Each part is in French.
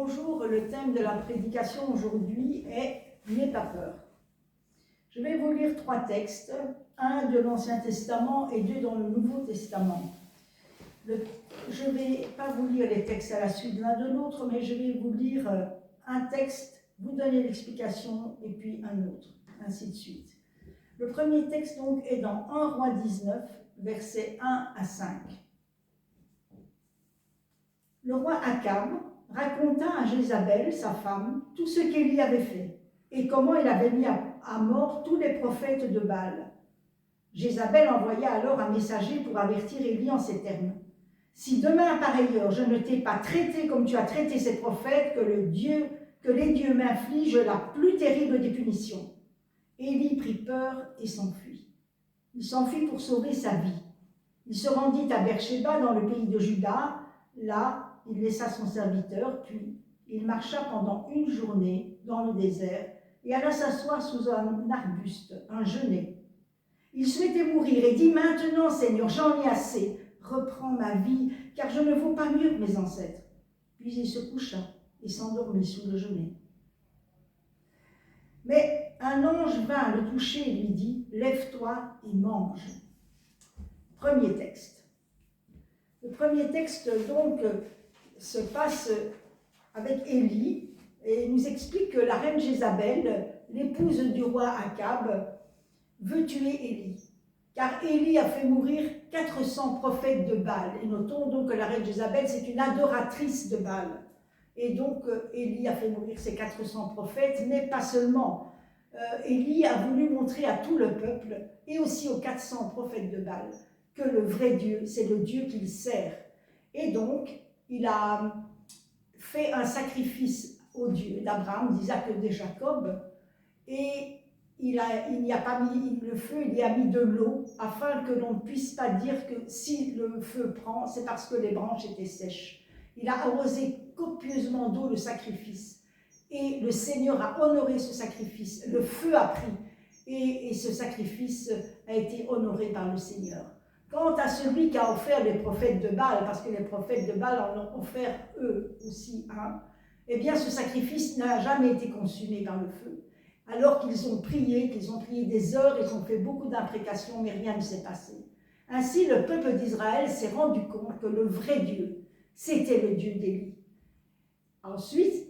Bonjour, le thème de la prédication aujourd'hui est « N'aie pas peur ». Je vais vous lire 3 textes, un de l'Ancien Testament et 2 dans le Nouveau Testament. Je ne vais pas vous lire les textes à la suite l'un de l'autre, mais je vais vous lire un texte, vous donner l'explication, et puis un autre, ainsi de suite. Le premier texte donc est dans 1 Roi 19, versets 1 à 5. Le roi Akab raconta à Jézabel, sa femme, tout ce qu'Élie avait fait, et comment il avait mis à mort tous les prophètes de Baal. Jézabel envoya alors un messager pour avertir Élie en ces termes. « Si demain, à pareille heure, je ne t'ai pas traité comme tu as traité ces prophètes, que les dieux m'infligent la plus terrible des punitions. » Élie prit peur et s'enfuit. Il s'enfuit pour sauver sa vie. Il se rendit à Beersheba dans le pays de Juda. Là, il laissa son serviteur, puis il marcha pendant une journée dans le désert et alla s'asseoir sous un arbuste, un genêt. Il souhaitait mourir et dit « Maintenant, Seigneur, j'en ai assez. Reprends ma vie, car je ne vaux pas mieux que mes ancêtres. » Puis il se coucha et s'endormit sous le genêt. Mais un ange vint le toucher et lui dit « Lève-toi et mange. » Premier texte. Le premier texte, donc, se passe avec Élie et nous explique que la reine Jézabel, l'épouse du roi Akab, veut tuer Élie. Car Élie a fait mourir 400 prophètes de Baal. Et notons donc que la reine Jézabel, c'est une adoratrice de Baal. Et donc, Élie a fait mourir ces 400 prophètes, mais pas seulement. Élie a voulu montrer à tout le peuple, et aussi aux 400 prophètes de Baal, que le vrai Dieu, c'est le Dieu qu'il sert. Et donc, il a fait un sacrifice au Dieu d'Abraham, d'Isaac et de Jacob, et il n'y a pas mis le feu, il y a mis de l'eau, afin que l'on ne puisse pas dire que si le feu prend, c'est parce que les branches étaient sèches. Il a arrosé copieusement d'eau le sacrifice, et le Seigneur a honoré ce sacrifice, le feu a pris, et ce sacrifice a été honoré par le Seigneur. Quant à celui qui a offert les prophètes de Baal, parce que les prophètes de Baal en ont offert eux aussi un, eh bien ce sacrifice n'a jamais été consumé par le feu. Alors qu'ils ont prié des heures, ils ont fait beaucoup d'imprécations, mais rien ne s'est passé. Ainsi, le peuple d'Israël s'est rendu compte que le vrai Dieu, c'était le Dieu d'Élie.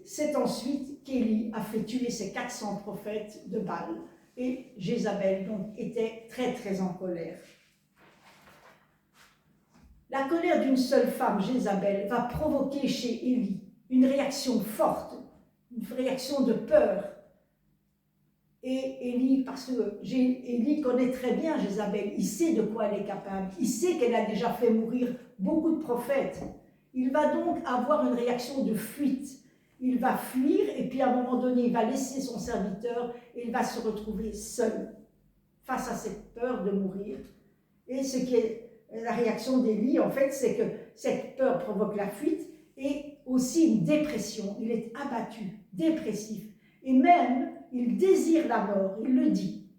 C'est ensuite qu'Élie a fait tuer ces 400 prophètes de Baal. Et Jézabel, donc, était très, très en colère. La colère d'une seule femme, Jézabel, va provoquer chez Élie une réaction forte, une réaction de peur. Et Élie, parce que Élie connaît très bien Jézabel, il sait de quoi elle est capable, il sait qu'elle a déjà fait mourir beaucoup de prophètes. Il va donc avoir une réaction de fuite. Il va fuir et puis à un moment donné, il va laisser son serviteur et il va se retrouver seul face à cette peur de mourir. Et ce qui est la réaction d'Élie, en fait, c'est que cette peur provoque la fuite et aussi une dépression. Il est abattu, dépressif. Et même, il désire la mort, il le dit.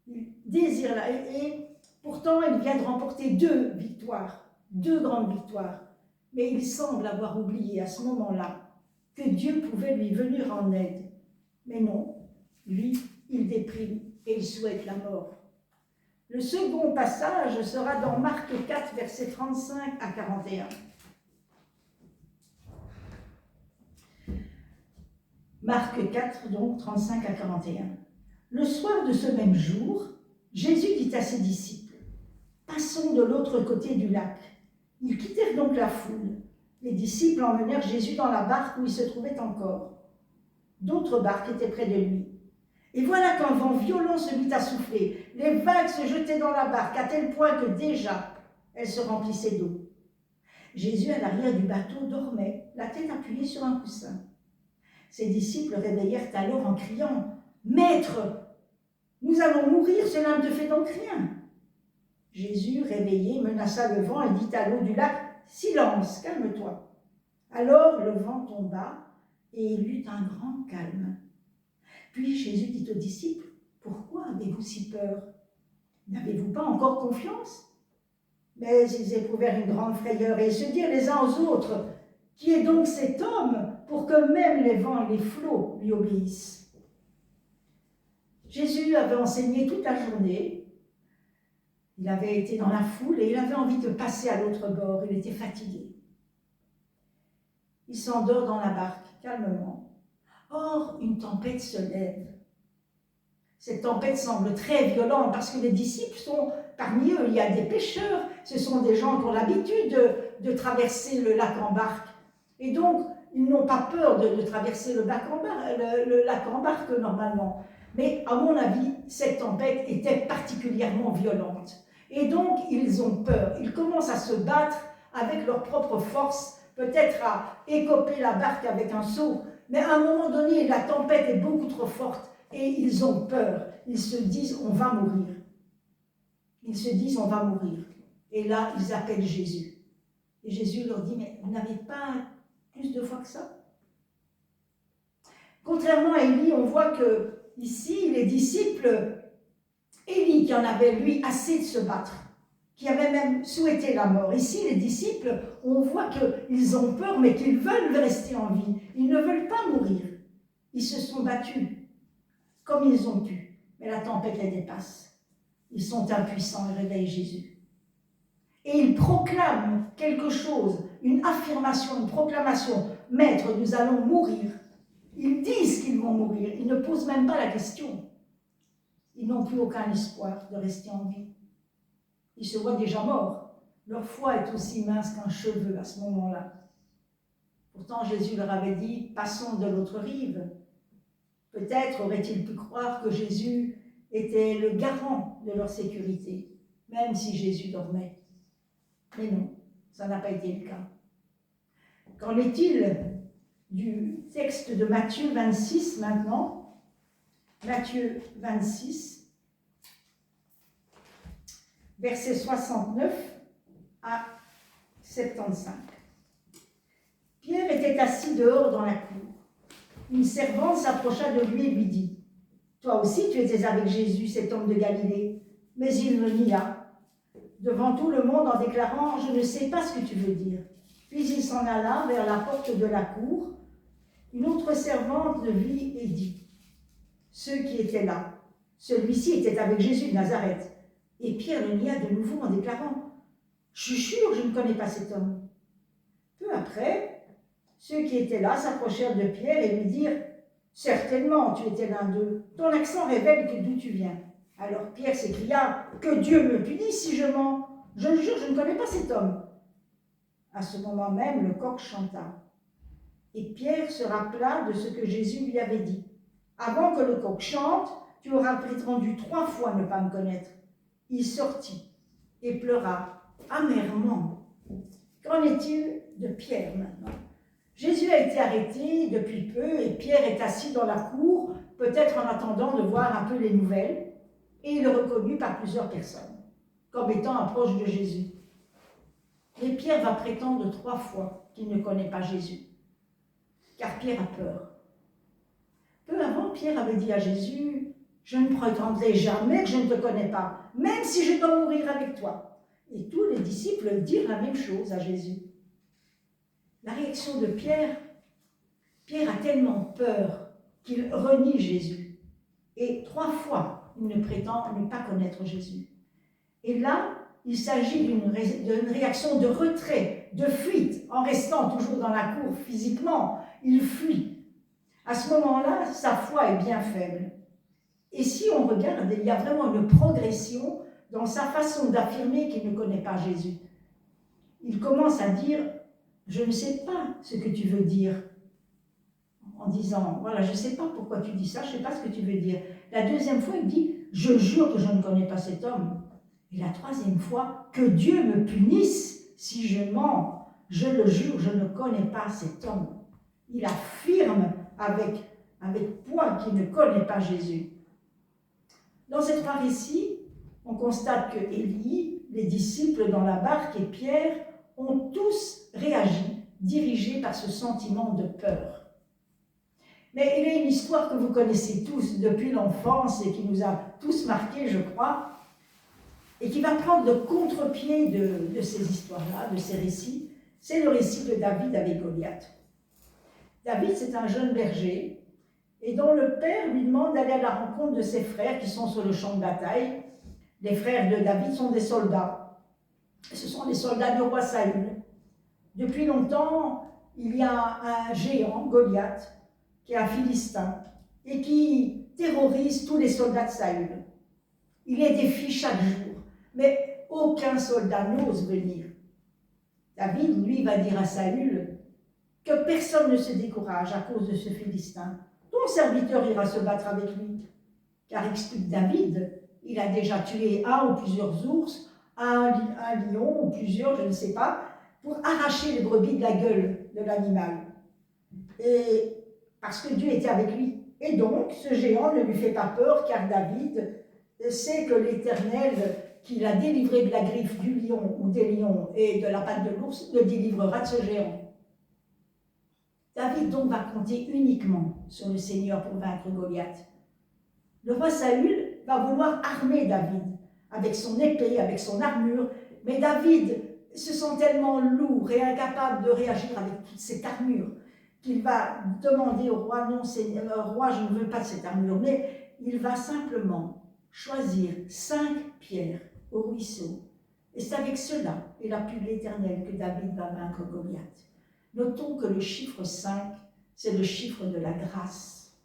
Il désire la... Et pourtant, il vient de remporter 2 victoires, 2 grandes victoires. Mais il semble avoir oublié à ce moment-là que Dieu pouvait lui venir en aide. Mais non, lui, il déprime et il souhaite la mort. Le second passage sera dans Marc 4, versets 35 à 41. Marc 4, donc 35 à 41. Le soir de ce même jour, Jésus dit à ses disciples, « Passons de l'autre côté du lac. » Ils quittèrent donc la foule. Les disciples emmenèrent Jésus dans la barque où il se trouvait encore. D'autres barques étaient près de lui. Et voilà qu'un vent violent se mit à souffler. Les vagues se jetaient dans la barque, à tel point que déjà, elle se remplissait d'eau. Jésus, à l'arrière du bateau, dormait, la tête appuyée sur un coussin. Ses disciples réveillèrent alors en criant « Maître, nous allons mourir, cela ne te fait donc rien !» Jésus, réveillé, menaça le vent et dit à l'eau du lac « Silence, calme-toi !» Alors le vent tomba et il eut un grand calme. Puis Jésus dit aux disciples, « Pourquoi avez-vous si peur? N'avez-vous pas encore confiance ?» Mais ils éprouvèrent une grande frayeur et se dirent les uns aux autres, « Qui est donc cet homme pour que même les vents et les flots lui obéissent. Jésus avait enseigné toute la journée. Il avait été dans la foule et il avait envie de passer à l'autre bord. Il était fatigué. Il s'endort dans la barque, calmement. Or, une tempête se lève. Cette tempête semble très violente parce que les disciples sont parmi eux. Il y a des pêcheurs, ce sont des gens qui ont l'habitude de traverser le lac en barque. Et donc, ils n'ont pas peur de traverser le lac en barque normalement. Mais à mon avis, cette tempête était particulièrement violente. Et donc, ils ont peur. Ils commencent à se battre avec leur propre force, peut-être à écoper la barque avec un seau. Mais à un moment donné, la tempête est beaucoup trop forte et ils ont peur. Ils se disent, on va mourir. Ils se disent, on va mourir. Et là, ils appellent Jésus. Et Jésus leur dit, mais vous n'avez pas plus de foi que ça? Contrairement à Élie, on voit que ici, les disciples, Élie qui en avait, lui, assez de se battre, qui avait même souhaité la mort. Ici, les disciples, on voit qu'ils ont peur, mais qu'ils veulent rester en vie. Ils ne veulent pas mourir. Ils se sont battus comme ils ont pu. Mais la tempête les dépasse. Ils sont impuissants et réveillent Jésus. Et ils proclament quelque chose, une affirmation, une proclamation. Maître, nous allons mourir. Ils disent qu'ils vont mourir. Ils ne posent même pas la question. Ils n'ont plus aucun espoir de rester en vie. Ils se voient déjà morts. Leur foi est aussi mince qu'un cheveu à ce moment-là. Pourtant, Jésus leur avait dit, passons de l'autre rive. Peut-être auraient-ils pu croire que Jésus était le garant de leur sécurité, même si Jésus dormait. Mais non, ça n'a pas été le cas. Qu'en est-il du texte de Matthieu 26 maintenant? Matthieu 26, versets 69 à 75. Pierre était assis dehors dans la cour. Une servante s'approcha de lui et lui dit, « Toi aussi tu étais avec Jésus, cet homme de Galilée. » Mais il le nia, devant tout le monde en déclarant, « Je ne sais pas ce que tu veux dire. » Puis il s'en alla vers la porte de la cour. Une autre servante le vit et dit, « Ceux qui étaient là, celui-ci était avec Jésus de Nazareth. » Et Pierre le nia de nouveau en déclarant, « Je jure, je ne connais pas cet homme. » Peu après, ceux qui étaient là s'approchèrent de Pierre et lui dirent, « Certainement, tu étais l'un d'eux. Ton accent révèle d'où tu viens. » Alors Pierre s'écria, « Que Dieu me punisse si je mens. Je le jure, je ne connais pas cet homme. » À ce moment même, le coq chanta. Et Pierre se rappela de ce que Jésus lui avait dit. « Avant que le coq chante, tu auras prétendu 3 fois ne pas me connaître. » Il sortit et pleura amèrement. Qu'en est-il de Pierre maintenant? Jésus a été arrêté depuis peu et Pierre est assis dans la cour, peut-être en attendant de voir un peu les nouvelles, et il est reconnu par plusieurs personnes, comme étant un proche de Jésus. Mais Pierre va prétendre 3 fois qu'il ne connaît pas Jésus, car Pierre a peur. Peu avant, Pierre avait dit à Jésus, « Je ne prétendrai jamais que je ne te connais pas, même si je dois mourir avec toi. » Et tous les disciples dirent la même chose à Jésus. La réaction de Pierre, Pierre a tellement peur qu'il renie Jésus. Et 3 fois, il ne prétend ne pas connaître Jésus. Et là, il s'agit d'une réaction de retrait, de fuite, en restant toujours dans la cour physiquement. Il fuit. À ce moment-là, sa foi est bien faible. Et si on regarde, il y a vraiment une progression dans sa façon d'affirmer qu'il ne connaît pas Jésus. Il commence à dire, je ne sais pas ce que tu veux dire, en disant, voilà, je ne sais pas pourquoi tu dis ça, je ne sais pas ce que tu veux dire. La 2e fois, il dit, je jure que je ne connais pas cet homme. Et la 3e fois, que Dieu me punisse si je mens. Je le jure, je ne connais pas cet homme. Il affirme avec poids qu'il ne connaît pas Jésus. Dans ces 3 récits, on constate que Élie, les disciples dans la barque et Pierre ont tous réagi, dirigés par ce sentiment de peur. Mais il y a une histoire que vous connaissez tous depuis l'enfance et qui nous a tous marqués, je crois, et qui va prendre le contre-pied de ces histoires-là, de ces récits. C'est le récit de David avec Goliath. David, c'est un jeune berger, et dont le père lui demande d'aller à la rencontre de ses frères qui sont sur le champ de bataille. Les frères de David sont des soldats. Ce sont les soldats du roi Saül. Depuis longtemps, il y a un géant, Goliath, qui est un Philistin, et qui terrorise tous les soldats de Saül. Il les défie chaque jour, mais aucun soldat n'ose venir. David, lui, va dire à Saül que personne ne se décourage à cause de ce Philistin. Ton serviteur ira se battre avec lui. Car, explique David, il a déjà tué un ou plusieurs ours, un lion ou plusieurs, je ne sais pas, pour arracher les brebis de la gueule de l'animal. Et parce que Dieu était avec lui. Et donc, ce géant ne lui fait pas peur, car David sait que l'Éternel, qui l'a délivré de la griffe du lion ou des lions et de la patte de l'ours, le délivrera de ce géant. David donc va compter uniquement sur le Seigneur pour vaincre Goliath. Le roi Saül va vouloir armer David avec son épée, avec son armure, mais David se sent tellement lourd et incapable de réagir avec toute cette armure qu'il va demander au roi, non, roi, je ne veux pas de cette armure, mais il va simplement choisir 5 pierres au ruisseau. Et c'est avec cela et l'appui de l'Éternel que David va vaincre Goliath. Notons que le chiffre 5, c'est le chiffre de la grâce.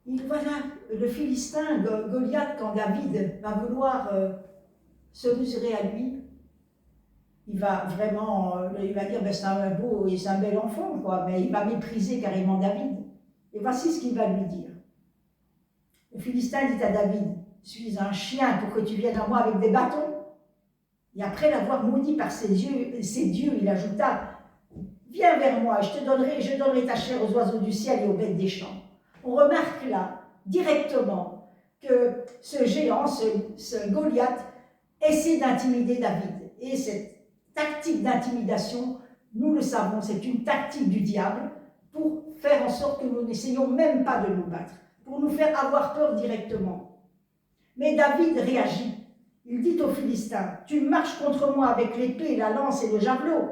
Voilà, le Philistin, Goliath, quand David va vouloir se mesurer à lui, il va vraiment, il va dire, ben, c'est un beau et c'est un bel enfant, quoi, mais il va mépriser carrément David. Et voici ce qu'il va lui dire. Le Philistin dit à David, « Je suis un chien pour que tu viennes à moi avec des bâtons. » Et après l'avoir maudit par ses dieux, il ajouta, « Viens vers moi, je donnerai ta chair aux oiseaux du ciel et aux bêtes des champs. » On remarque là, directement, que ce géant, ce Goliath, essaie d'intimider David. Et cette tactique d'intimidation, nous le savons, c'est une tactique du diable pour faire en sorte que nous n'essayons même pas de nous battre, pour nous faire avoir peur directement. Mais David réagit. Il dit aux Philistins, « Tu marches contre moi avec l'épée, la lance et le javelot,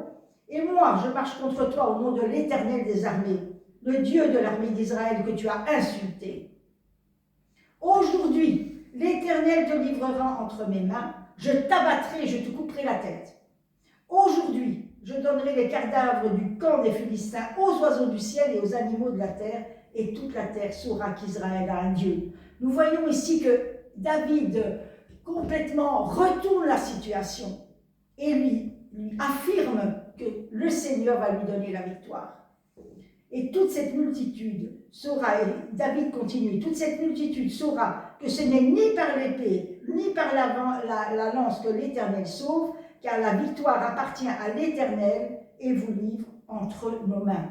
et moi je marche contre toi au nom de l'Éternel des armées, le Dieu de l'armée d'Israël que tu as insulté. Aujourd'hui, l'Éternel te livrera entre mes mains, je t'abattrai et je te couperai la tête. Aujourd'hui, je donnerai les cadavres du camp des Philistins aux oiseaux du ciel et aux animaux de la terre, et toute la terre saura qu'Israël a un Dieu. » Nous voyons ici que David complètement retourne la situation et lui affirme que le Seigneur va lui donner la victoire. Et toute cette multitude saura, et David continue, toute cette multitude saura que ce n'est ni par l'épée, ni par la lance que l'Éternel sauve, car la victoire appartient à l'Éternel et vous livre entre nos mains.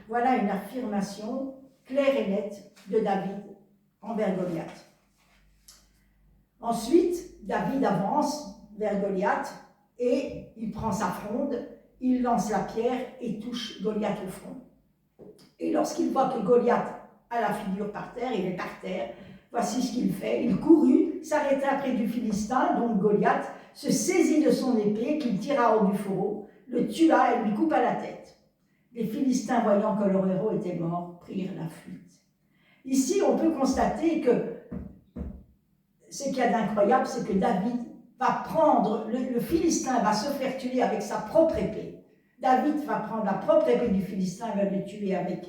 Voilà une affirmation claire et nette de David envers Goliath. Ensuite, David avance vers Goliath et il prend sa fronde, il lance la pierre et touche Goliath au front. Et lorsqu'il voit que Goliath a la figure par terre, il est par terre, voici ce qu'il fait. Il courut, s'arrêta près du Philistin, donc Goliath, se saisit de son épée qu'il tira hors du fourreau, le tua et lui coupa la tête. Les Philistins, voyant que leur héros était mort, prirent la fuite. Ici, on peut constater que ce qu'il y a d'incroyable, c'est que David va prendre, le Philistin va se faire tuer avec sa propre épée. David va prendre la propre épée du Philistin et va le tuer avec.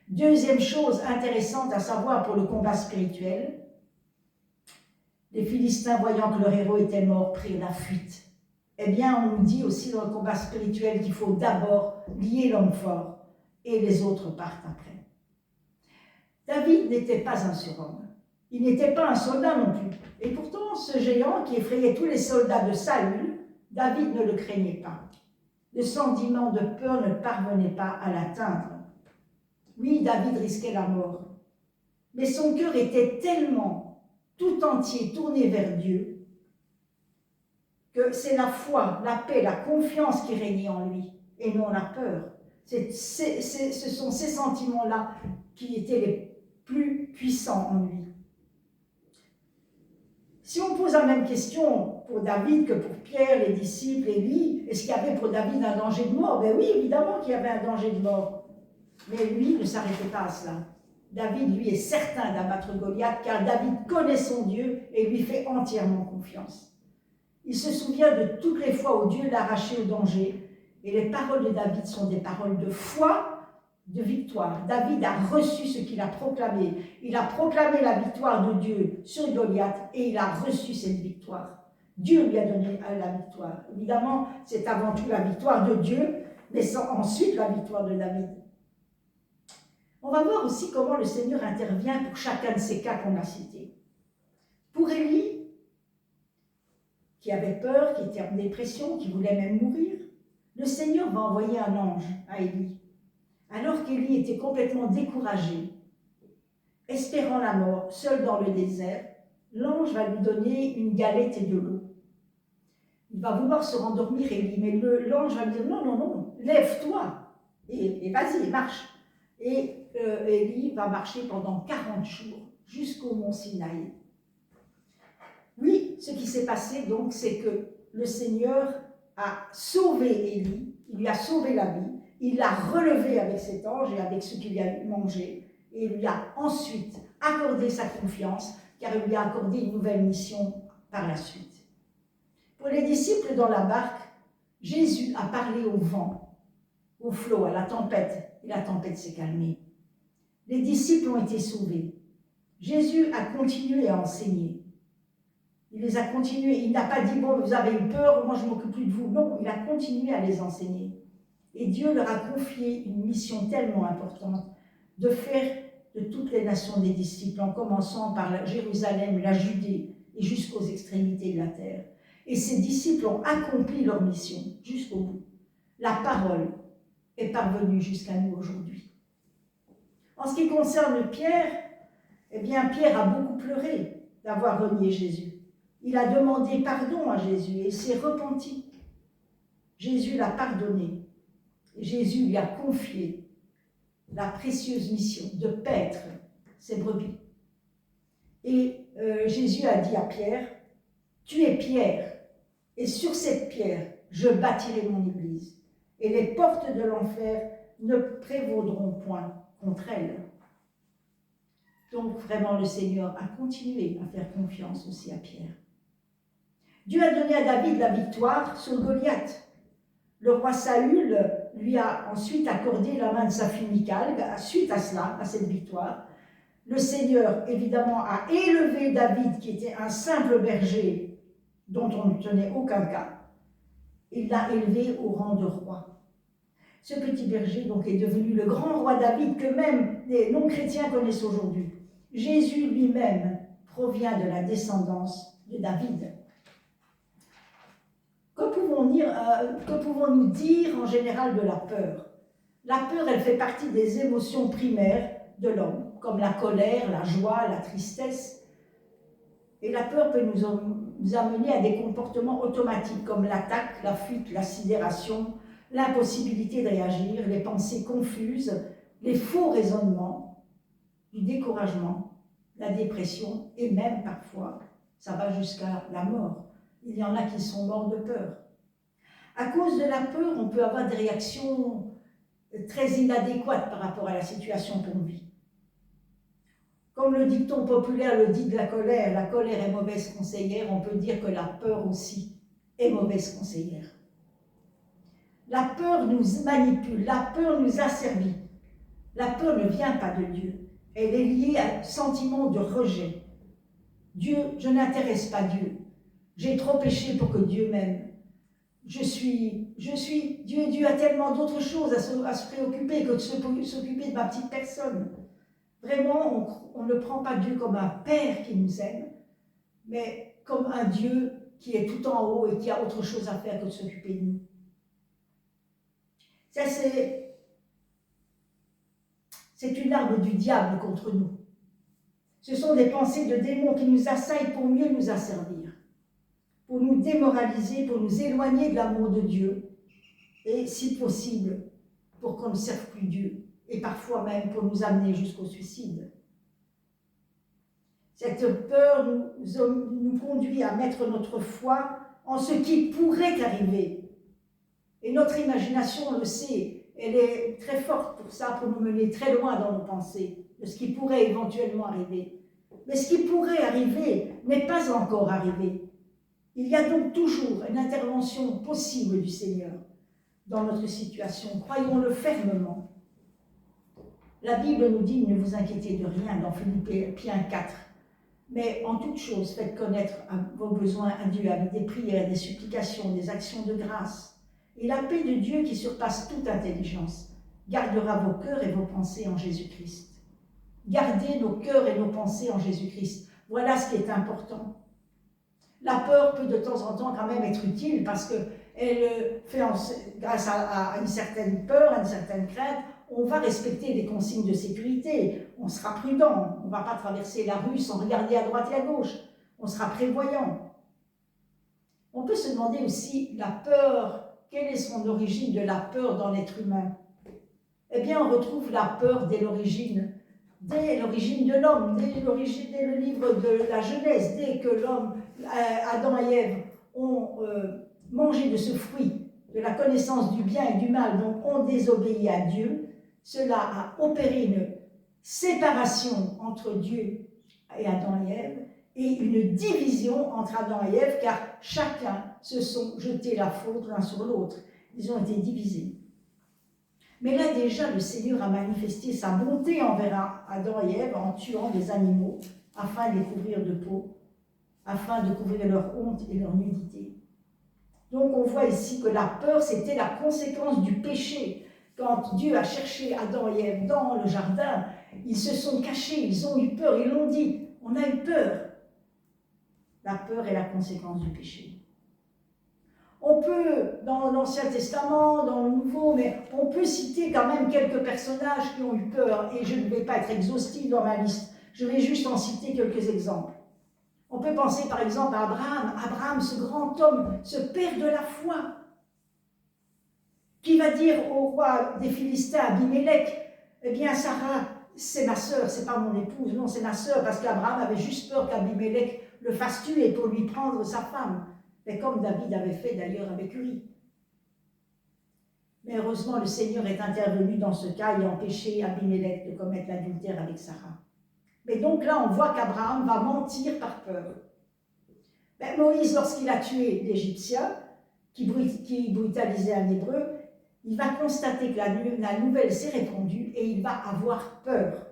Deuxième chose intéressante à savoir pour le combat spirituel, les Philistins, voyant que leur héros était mort, prirent la fuite. Eh bien, on nous dit aussi dans le combat spirituel qu'il faut d'abord lier l'homme fort et les autres partent après. David n'était pas un surhomme. Il n'était pas un soldat non plus. Et pourtant, ce géant qui effrayait tous les soldats de Saül, David ne le craignait pas. Le sentiment de peur ne parvenait pas à l'atteindre. Oui, David risquait la mort. Mais son cœur était tellement tout entier tourné vers Dieu que c'est la foi, la paix, la confiance qui régnait en lui et non la peur. Ce sont ces sentiments-là qui étaient les plus puissants en lui. Si on pose la même question pour David que pour Pierre, les disciples, Élie, est-ce qu'il y avait pour David un danger de mort? Ben oui, évidemment qu'il y avait un danger de mort. Mais lui ne s'arrêtait pas à cela. David, lui, est certain d'abattre Goliath, car David connaît son Dieu et lui fait entièrement confiance. Il se souvient de toutes les fois où Dieu l'a arraché au danger, et les paroles de David sont des paroles de foi, de victoire. David a reçu ce qu'il a proclamé. Il a proclamé la victoire de Dieu sur Goliath, et il a reçu cette victoire. Dieu lui a donné la victoire. Évidemment, c'est avant tout la victoire de Dieu, mais c'est ensuite la victoire de David. On va voir aussi comment le Seigneur intervient pour chacun de ces cas qu'on a cités. Pour Élie, qui avait peur, qui était en dépression, qui voulait même mourir, le Seigneur va envoyer un ange à Élie. Alors qu'Élie était complètement découragé, espérant la mort, seul dans le désert, l'ange va lui donner une galette et de l'eau. Il va vouloir se rendormir, Élie, mais l'ange va lui dire « Non, non, non, lève-toi et vas-y, marche ». Et Élie va marcher pendant 40 jours jusqu'au mont Sinaï. Oui, ce qui s'est passé donc, c'est que le Seigneur a sauvé Élie, il lui a sauvé la vie, il l'a relevé avec cet ange et avec ce qu'il a mangé, et il lui a ensuite accordé sa confiance, car il lui a accordé une nouvelle mission par la suite. Pour les disciples dans la barque, Jésus a parlé au vent, au flot, à la tempête, et la tempête s'est calmée. Les disciples ont été sauvés. Jésus a continué à enseigner. Il les a continués. Il n'a pas dit « Bon, vous avez eu peur, moi je ne m'occupe plus de vous ». Non, il a continué à les enseigner. Et Dieu leur a confié une mission tellement importante de faire de toutes les nations des disciples, en commençant par Jérusalem, la Judée et jusqu'aux extrémités de la terre. Et ces disciples ont accompli leur mission jusqu'au bout. La parole est parvenue jusqu'à nous aujourd'hui. En ce qui concerne Pierre, eh bien Pierre a beaucoup pleuré d'avoir renié Jésus. Il a demandé pardon à Jésus et il s'est repenti. Jésus l'a pardonné. Et Jésus lui a confié la précieuse mission de paître ses brebis. Et Jésus a dit à Pierre, « Tu es Pierre, et sur cette pierre, je bâtirai mon église, et les portes de l'enfer ne prévaudront point contre elle. » Donc vraiment, le Seigneur a continué à faire confiance aussi à Pierre. Dieu a donné à David la victoire sur Goliath. Le roi Saül lui a ensuite accordé la main de sa fille Michal, suite à cela, à cette victoire. Le Seigneur, évidemment, a élevé David, qui était un simple berger dont on ne tenait aucun cas. Il l'a élevé au rang de roi. Ce petit berger donc est devenu le grand roi David que même les non-chrétiens connaissent aujourd'hui. Jésus lui-même provient de la descendance de David. Que pouvons-nous dire en général de la peur? La peur, elle fait partie des émotions primaires de l'homme, comme la colère, la joie, la tristesse. Et la peur peut nous amener à des comportements automatiques, comme l'attaque, la fuite, la sidération, l'impossibilité de réagir, les pensées confuses, les faux raisonnements, du découragement, la dépression, et même parfois, ça va jusqu'à la mort. Il y en a qui sont morts de peur. À cause de la peur, on peut avoir des réactions très inadéquates par rapport à la situation qu'on vit. Comme le dicton populaire le dit de la colère est mauvaise conseillère, on peut dire que la peur aussi est mauvaise conseillère. La peur nous manipule, la peur nous asservit. La peur ne vient pas de Dieu, elle est liée à un sentiment de rejet. Dieu, je n'intéresse pas Dieu, j'ai trop péché pour que Dieu m'aime. Dieu a tellement d'autres choses à se préoccuper que de s'occuper de ma petite personne. Vraiment, on ne prend pas Dieu comme un père qui nous aime, mais comme un Dieu qui est tout en haut et qui a autre chose à faire que de s'occuper de nous. Ça, c'est une arme du diable contre nous. Ce sont des pensées de démons qui nous assaillent pour mieux nous asservir, pour nous démoraliser, pour nous éloigner de l'amour de Dieu, et si possible, pour qu'on ne serve plus Dieu, et parfois même pour nous amener jusqu'au suicide. Cette peur nous conduit à mettre notre foi en ce qui pourrait arriver. Et notre imagination le sait, elle est très forte pour ça, pour nous mener très loin dans nos pensées, de ce qui pourrait éventuellement arriver. Mais ce qui pourrait arriver n'est pas encore arrivé. Il y a donc toujours une intervention possible du Seigneur dans notre situation. Croyons-le fermement. La Bible nous dit « Ne vous inquiétez de rien » dans Philippiens 4. Mais en toute chose, faites connaître vos besoins à Dieu avec des prières, des supplications, des actions de grâce. Et la paix de Dieu qui surpasse toute intelligence gardera vos cœurs et vos pensées en Jésus-Christ. Gardez nos cœurs et nos pensées en Jésus-Christ. Voilà ce qui est important. La peur peut de temps en temps quand même être utile parce qu'elle fait, grâce à une certaine peur, à une certaine crainte, on va respecter des consignes de sécurité, on sera prudent, on ne va pas traverser la rue sans regarder à droite et à gauche, on sera prévoyant. On peut se demander aussi la peur, quelle est son origine de la peur dans l'être humain? Eh bien, on retrouve la peur dès l'origine de l'homme, dès le livre de la Genèse, dès que l'homme, Adam et Ève, ont mangé de ce fruit, de la connaissance du bien et du mal, donc ont désobéi à Dieu, cela a opéré une séparation entre Dieu et Adam et Ève, et une division entre Adam et Ève, car chacun se sont jetés la faute l'un sur l'autre. Ils ont été divisés. Mais là déjà, le Seigneur a manifesté sa bonté envers Adam et Ève en tuant des animaux afin de les couvrir de peau, afin de couvrir leur honte et leur nudité. Donc on voit ici que la peur, c'était la conséquence du péché. Quand Dieu a cherché Adam et Ève dans le jardin, ils se sont cachés, ils ont eu peur, ils l'ont dit, on a eu peur. La peur est la conséquence du péché. On peut, dans l'Ancien Testament, dans le Nouveau, mais on peut citer quand même quelques personnages qui ont eu peur, et je ne vais pas être exhaustive dans ma liste, je vais juste en citer quelques exemples. On peut penser par exemple à Abraham, ce grand homme, ce père de la foi, qui va dire au roi des Philistins, Abimelech, eh bien Sarah, c'est ma sœur, c'est pas mon épouse, non, c'est ma sœur, parce qu'Abraham avait juste peur qu'Abimelech le fasse tuer pour lui prendre sa femme. Mais comme David avait fait d'ailleurs avec Uri. Mais heureusement, le Seigneur est intervenu dans ce cas et a empêché Abimelech de commettre l'adultère avec Sarah. Mais donc là, on voit qu'Abraham va mentir par peur. Mais Moïse, lorsqu'il a tué l'Égyptien, qui brutalisait un Hébreu, il va constater que la nouvelle s'est répandue et il va avoir peur.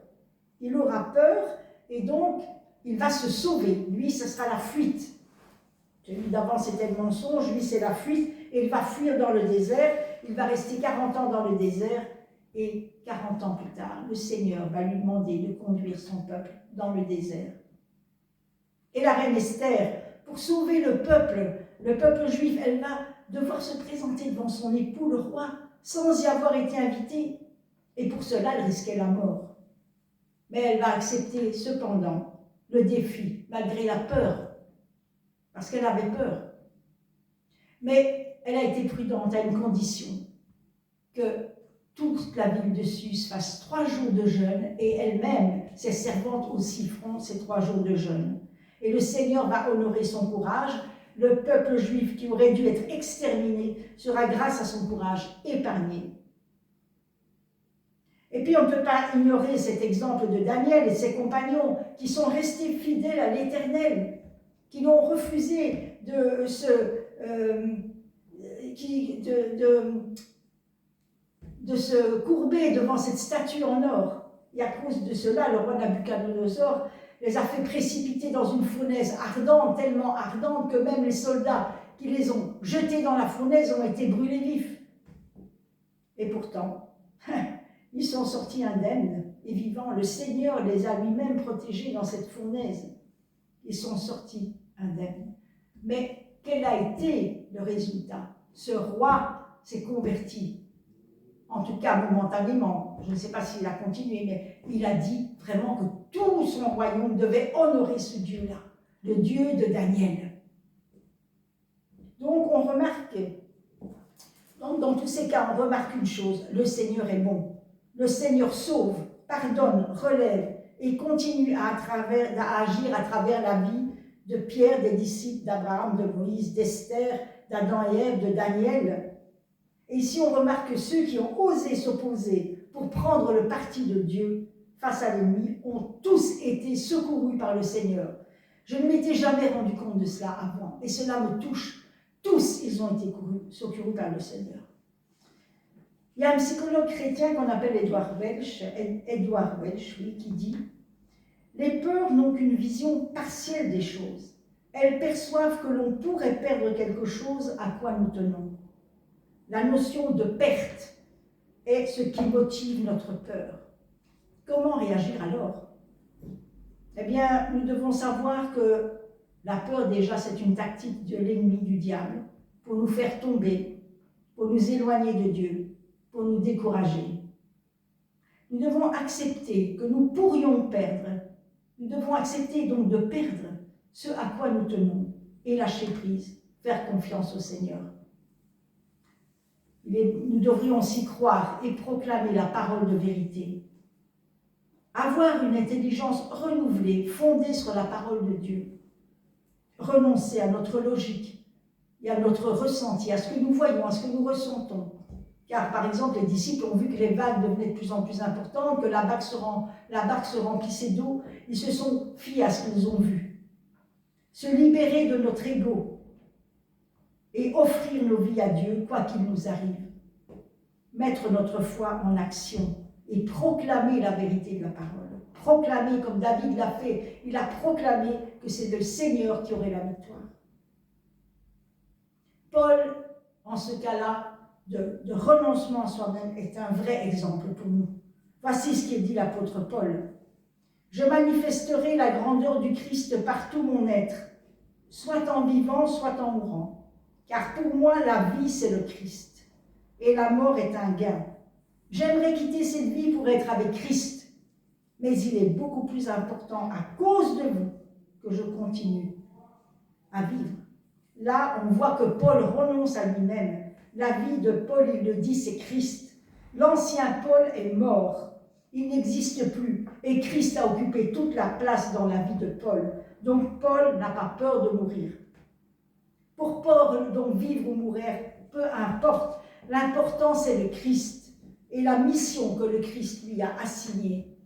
Il aura peur et donc il va se sauver. Lui, ce sera la fuite. Celui d'avant, c'était le mensonge, lui, c'est la fuite, et il va fuir dans le désert, il va rester 40 ans dans le désert, et 40 ans plus tard, le Seigneur va lui demander de conduire son peuple dans le désert. Et la reine Esther, pour sauver le peuple juif, elle va devoir se présenter devant son époux, le roi, sans y avoir été invitée, et pour cela, elle risquait la mort. Mais elle va accepter cependant le défi, malgré la peur, parce qu'elle avait peur. Mais elle a été prudente à une condition, que toute la ville de Suse fasse 3 jours de jeûne, et elle-même, ses servantes aussi feront ces 3 jours de jeûne. Et le Seigneur va honorer son courage. Le peuple juif qui aurait dû être exterminé sera, grâce à son courage, épargné. Et puis on ne peut pas ignorer cet exemple de Daniel et ses compagnons qui sont restés fidèles à l'Éternel, qui n'ont refusé de se courber devant cette statue en or. Et à cause de cela, le roi Nabuchodonosor les a fait précipiter dans une fournaise ardente, tellement ardente que même les soldats qui les ont jetés dans la fournaise ont été brûlés vifs. Et pourtant, ils sont sortis indemnes et vivants. Le Seigneur les a lui-même protégés dans cette fournaise. Ils sont sortis indemnes. Mais quel a été le résultat? Ce roi s'est converti, en tout cas momentanément. Je ne sais pas s'il a continué, mais il a dit vraiment que tout son royaume devait honorer ce Dieu-là, le Dieu de Daniel. Donc on remarque, dans tous ces cas, on remarque une chose, le Seigneur est bon. Le Seigneur sauve, pardonne, relève et continue à agir à travers la vie de Pierre, des disciples d'Abraham, de Moïse, d'Esther, d'Adam et Ève, de Daniel. Et ici, on remarque que ceux qui ont osé s'opposer pour prendre le parti de Dieu face à l'ennemi ont tous été secourus par le Seigneur. Je ne m'étais jamais rendu compte de cela avant, et cela me touche. Tous, ils ont été secourus par le Seigneur. Il y a un psychologue chrétien qu'on appelle Edward Welch, oui, qui dit « Les peurs n'ont qu'une vision partielle des choses. Elles perçoivent que l'on pourrait perdre quelque chose à quoi nous tenons. La notion de perte est ce qui motive notre peur. Comment réagir alors? Eh bien, nous devons savoir que la peur, déjà, c'est une tactique de l'ennemi, du diable, pour nous faire tomber, pour nous éloigner de Dieu, pour nous décourager. Nous devons accepter que nous pourrions perdre. Nous devons accepter donc de perdre ce à quoi nous tenons et lâcher prise, faire confiance au Seigneur. Nous devrions aussi croire et proclamer la parole de vérité. Avoir une intelligence renouvelée, fondée sur la parole de Dieu. Renoncer à notre logique et à notre ressenti, à ce que nous voyons, à ce que nous ressentons. Car, par exemple, les disciples ont vu que les vagues devenaient de plus en plus importantes, que la barque se remplissait d'eau. Ils se sont fiés à ce qu'ils ont vu. Se libérer de notre ego et offrir nos vies à Dieu, quoi qu'il nous arrive. Mettre notre foi en action et proclamer la vérité de la parole. Proclamer comme David l'a fait. Il a proclamé que c'est le Seigneur qui aurait la victoire. Paul, en ce cas-là, de renoncement à soi-même, est un vrai exemple pour nous. Voici ce qu'est dit l'apôtre Paul. « Je manifesterai la grandeur du Christ par tout mon être, soit en vivant, soit en mourant. Car pour moi, la vie, c'est le Christ, et la mort est un gain. J'aimerais quitter cette vie pour être avec Christ, mais il est beaucoup plus important à cause de vous que je continue à vivre. » Là, on voit que Paul renonce à lui-même. La vie de Paul, il le dit, c'est Christ. L'ancien Paul est mort. Il n'existe plus. Et Christ a occupé toute la place dans la vie de Paul. Donc Paul n'a pas peur de mourir. Pour Paul, donc vivre ou mourir, peu importe. L'important, c'est le Christ et la mission que le Christ lui a assignée.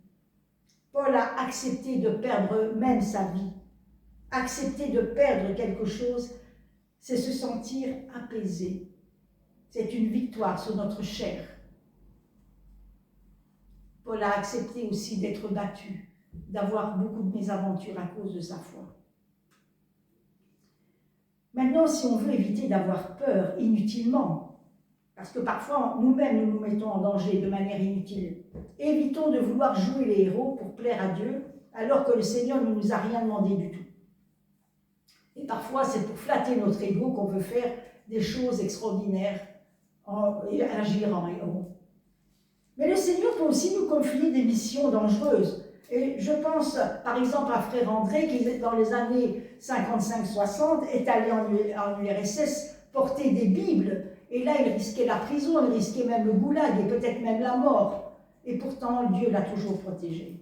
Paul a accepté de perdre même sa vie. Accepter de perdre quelque chose, c'est se sentir apaisé. C'est une victoire sur notre chair. Paul a accepté aussi d'être battu, d'avoir beaucoup de mésaventures à cause de sa foi. Maintenant, si on veut éviter d'avoir peur inutilement, parce que parfois nous-mêmes nous nous mettons en danger de manière inutile, évitons de vouloir jouer les héros pour plaire à Dieu, alors que le Seigneur ne nous a rien demandé du tout. Et parfois, c'est pour flatter notre ego qu'on veut faire des choses extraordinaires et agir en héros. Mais le Seigneur peut aussi nous confier des missions dangereuses. Et je pense, par exemple, à Frère André, qui, dans les années 55-60, est allé en URSS porter des Bibles. Et là, il risquait la prison, il risquait même le goulag et peut-être même la mort. Et pourtant, Dieu l'a toujours protégé.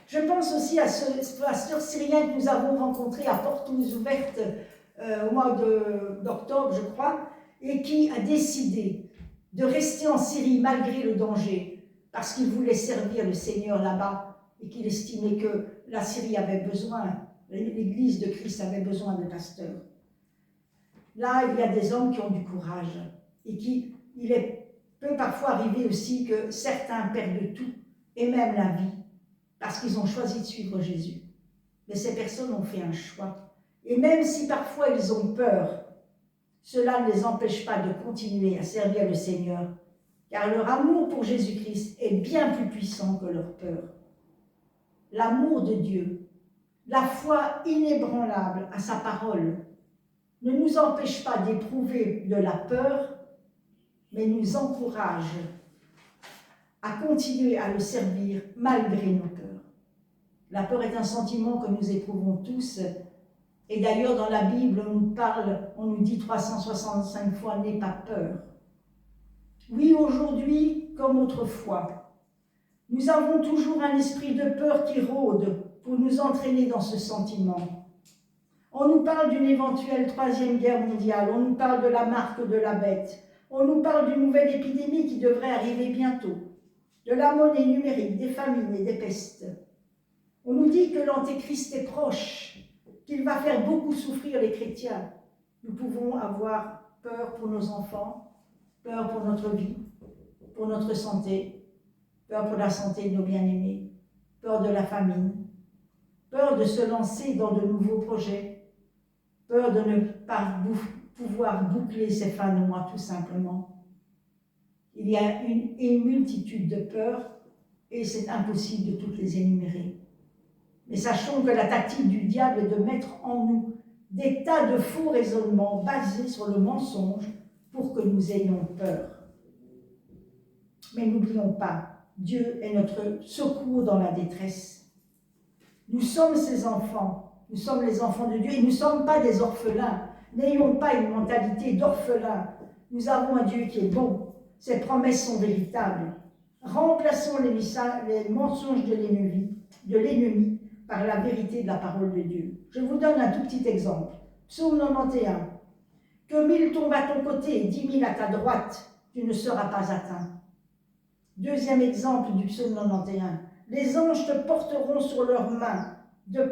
Je pense aussi à ce pasteur syrien que nous avons rencontré à Portes Ouvertes au mois d'octobre, je crois, et qui a décidé de rester en Syrie malgré le danger, parce qu'il voulait servir le Seigneur là-bas et qu'il estimait que la Syrie avait besoin, l'Église de Christ avait besoin de pasteurs. Là, il y a des hommes qui ont du courage et peut parfois arriver aussi que certains perdent tout et même la vie parce qu'ils ont choisi de suivre Jésus. Mais ces personnes ont fait un choix. Et même si parfois ils ont peur, cela ne les empêche pas de continuer à servir le Seigneur, car leur amour pour Jésus-Christ est bien plus puissant que leur peur. L'amour de Dieu, la foi inébranlable à sa parole, ne nous empêche pas d'éprouver de la peur, mais nous encourage à continuer à le servir malgré nos peurs. La peur est un sentiment que nous éprouvons tous. Et d'ailleurs, dans la Bible, on nous dit 365 fois « n'aie pas peur ». Oui, aujourd'hui, comme autrefois, nous avons toujours un esprit de peur qui rôde pour nous entraîner dans ce sentiment. On nous parle d'une éventuelle troisième guerre mondiale, on nous parle de la marque de la bête, On nous parle d'une nouvelle épidémie qui devrait arriver bientôt, de la monnaie numérique, des famines et des pestes. On nous dit que l'antéchrist est proche, qu'il va faire beaucoup souffrir les chrétiens. Nous pouvons avoir peur pour nos enfants, peur pour notre vie, pour notre santé, peur pour la santé de nos bien-aimés, peur de la famine, peur de se lancer dans de nouveaux projets, peur de ne pas pouvoir boucler ses fins de mois tout simplement. Il y a une multitude de peurs et c'est impossible de toutes les énumérer. Mais sachons que la tactique du diable est de mettre en nous des tas de faux raisonnements basés sur le mensonge pour que nous ayons peur. Mais n'oublions pas, Dieu est notre secours dans la détresse. Nous sommes ses enfants, nous sommes les enfants de Dieu et nous ne sommes pas des orphelins. N'ayons pas une mentalité d'orphelin. Nous avons un Dieu qui est bon, ses promesses sont véritables. Remplaçons les mensonges de l'ennemi par la vérité de la parole de Dieu. Je vous donne un tout petit exemple. Psaume 91. Que 1000 tombent à ton côté et 10 000 à ta droite, tu ne seras pas atteint. Deuxième exemple du psaume 91. Les anges te porteront sur leurs mains, de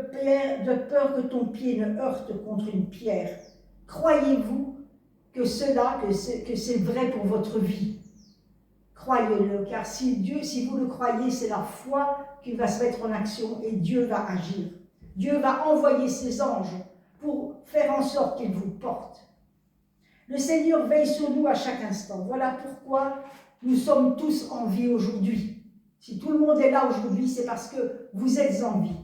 peur que ton pied ne heurte contre une pierre. Croyez-vous que c'est vrai pour votre vie? Croyez-le, car si vous le croyez, c'est la foi qui va se mettre en action et Dieu va agir. Dieu va envoyer ses anges pour faire en sorte qu'ils vous portent. Le Seigneur veille sur nous à chaque instant. Voilà pourquoi nous sommes tous en vie aujourd'hui. Si tout le monde est là aujourd'hui, c'est parce que vous êtes en vie.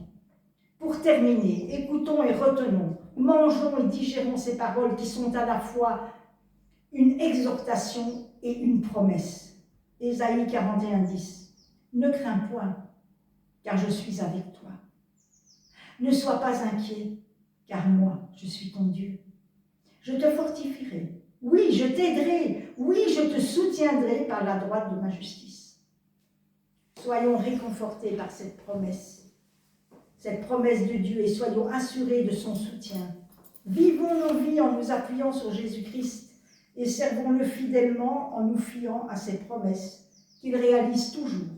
Pour terminer, écoutons et retenons, mangeons et digérons ces paroles qui sont à la fois une exhortation et une promesse. Ésaïe 41, 10. Ne crains point, car je suis avec toi. Ne sois pas inquiet, car moi, je suis ton Dieu. Je te fortifierai. Oui, je t'aiderai. Oui, je te soutiendrai par la droite de ma justice. Soyons réconfortés par cette promesse de Dieu, et soyons assurés de son soutien. Vivons nos vies en nous appuyant sur Jésus-Christ et servons-le fidèlement en nous fiant à ses promesses qu'il réalise toujours.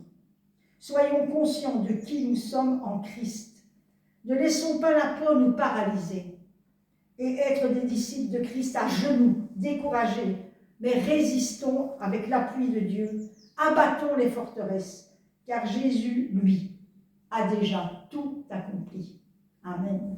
Soyons conscients de qui nous sommes en Christ. Ne laissons pas la peur nous paralyser et être des disciples de Christ à genoux, découragés, mais résistons avec l'appui de Dieu, abattons les forteresses, car Jésus, lui, a déjà tout accompli. Amen.